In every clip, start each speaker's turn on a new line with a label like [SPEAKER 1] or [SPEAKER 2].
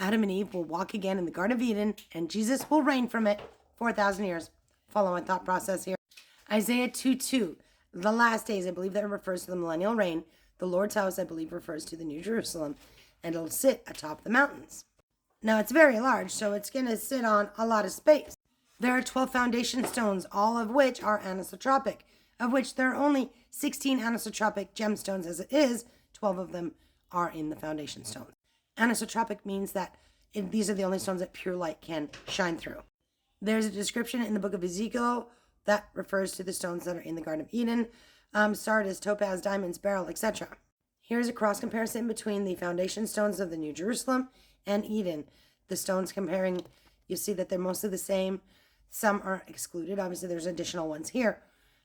[SPEAKER 1] Adam and Eve will walk again in the Garden of Eden, and Jesus will reign from it 4,000 years. Follow my thought process here. Isaiah 2:2, the last days, I believe that it refers to the millennial reign. The Lord's house, I believe, refers to the New Jerusalem, and it'll sit atop the mountains. Now, it's very large, so it's going to sit on a lot of space. There are 12 foundation stones, all of which are anisotropic, of which there are only 16 anisotropic gemstones as it is. 12 of them are in the foundation stones. Anisotropic means that these are the only stones that pure light can shine through. There's a description in the book of Ezekiel that refers to the stones that are in the Garden of Eden, sardis, topaz, diamonds, beryl, etc. Here's a cross comparison between the foundation stones of the New Jerusalem and Eden. The stones comparing, you see that they're mostly the same. Some are excluded. Obviously, there's additional ones here.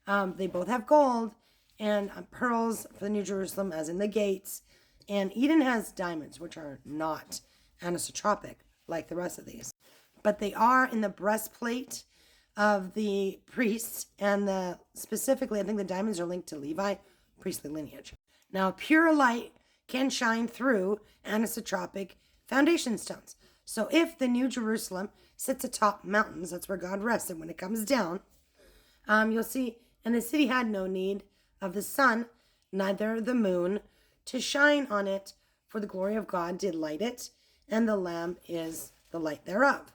[SPEAKER 1] They both have gold and pearls for the New Jerusalem, as in the gates. And Eden has diamonds, which are not anisotropic like the rest of these. But they are in the breastplate of the priests, and specifically, I think the diamonds are linked to Levi, priestly lineage. Now, pure light can shine through anisotropic foundation stones. So if the New Jerusalem sits atop mountains, that's where God rested when it comes down, you'll see, and the city had no need of the sun, neither the moon, to shine on it, for the glory of God did light it, and the Lamb is the light thereof.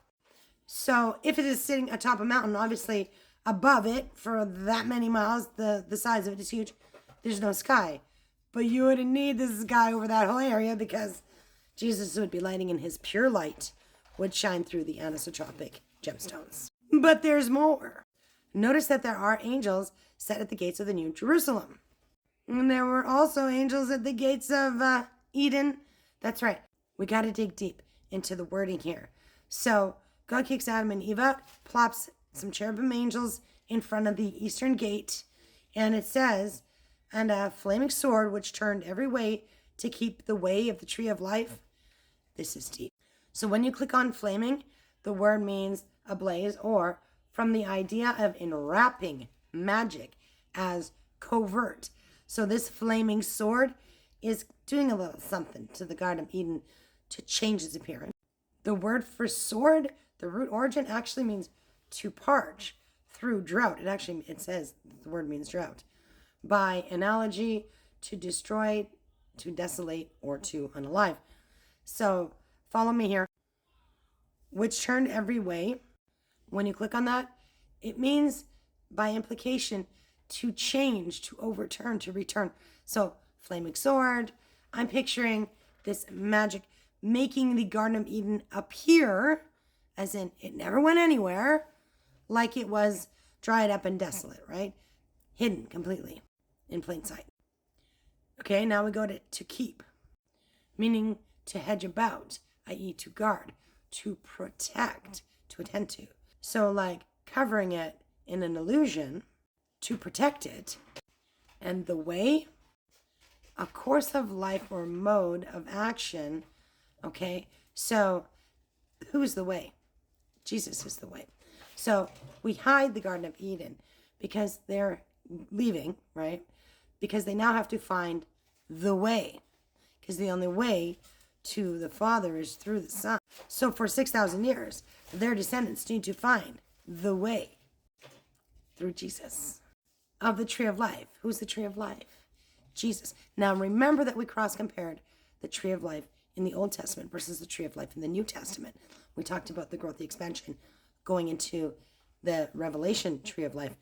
[SPEAKER 1] So if it is sitting atop a mountain, obviously above it for that many miles, the size of it is huge, there's no sky. But you wouldn't need the sky over that whole area, because Jesus would be lighting, and his pure light would shine through the anisotropic gemstones. But there's more. Notice that there are angels set at the gates of the New Jerusalem. And there were also angels at the gates of Eden. That's right. We got to dig deep into the wording here. So God kicks Adam and Eve out, plops some cherubim angels in front of the eastern gate. And it says, and a flaming sword which turned every way to keep the way of the tree of life. This is deep. So when you click on flaming, the word means ablaze, or from the idea of enwrapping magic as covert. So this flaming sword is doing a little something to the Garden of Eden to change its appearance. The word for sword, the root origin, actually means to parch through drought. It says the word means drought. By analogy, to destroy, to desolate, or to unalive. So follow me here. Which turned every way. When you click on that, it means by implication to change, to overturn, to return. So flaming sword, I'm picturing this magic making the Garden of Eden appear, as in it never went anywhere, like it was dried up and desolate, right? Hidden completely in plain sight. Okay, now we go to keep, meaning to hedge about, i.e. to guard, to protect, to attend to. So like covering it in an illusion, to protect it. And the way, a course of life or mode of action. Okay, so who's the way? Jesus is the way. So we hide the Garden of Eden because they're leaving, right? Because they now have to find the way. Because the only way to the Father is through the Son. So for 6,000 years, their descendants need to find the way through Jesus. Of the tree of life. Who's the tree of life? Jesus. Now remember that we cross-compared the tree of life in the Old Testament versus the tree of life in the New Testament. We talked about the growth, the expansion, going into the Revelation tree of life,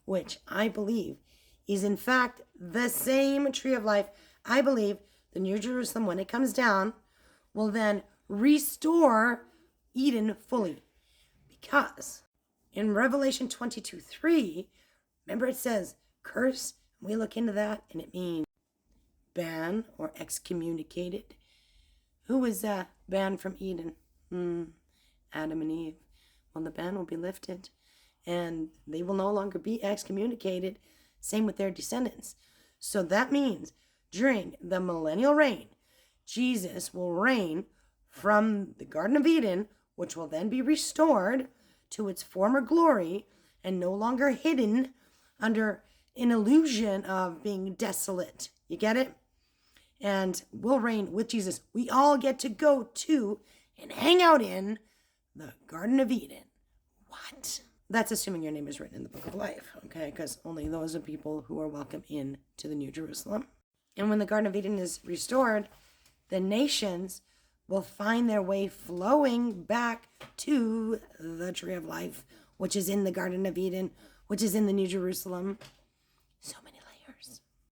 [SPEAKER 1] which I believe is in fact the same tree of life. I believe the New Jerusalem, when it comes down, will then restore Eden fully. Because in Revelation 22:3, remember it says curse. We look into that and it means ban or excommunicated. Who was banned from Eden? Adam and Eve. Well, the ban will be lifted and they will no longer be excommunicated. Same with their descendants. So that means during the millennial reign, Jesus will reign from the Garden of Eden, which will then be restored to its former glory and no longer hidden under an illusion of being desolate. You get it? And we'll reign with Jesus. We all get to go to and hang out in the Garden of Eden. What? That's assuming your name is written in the book of life, okay? Because only those are people who are welcome in to the New Jerusalem. And when the Garden of Eden is restored, the nations will find their way flowing back to the tree of life, which is in the Garden of Eden, which is in the New Jerusalem. So many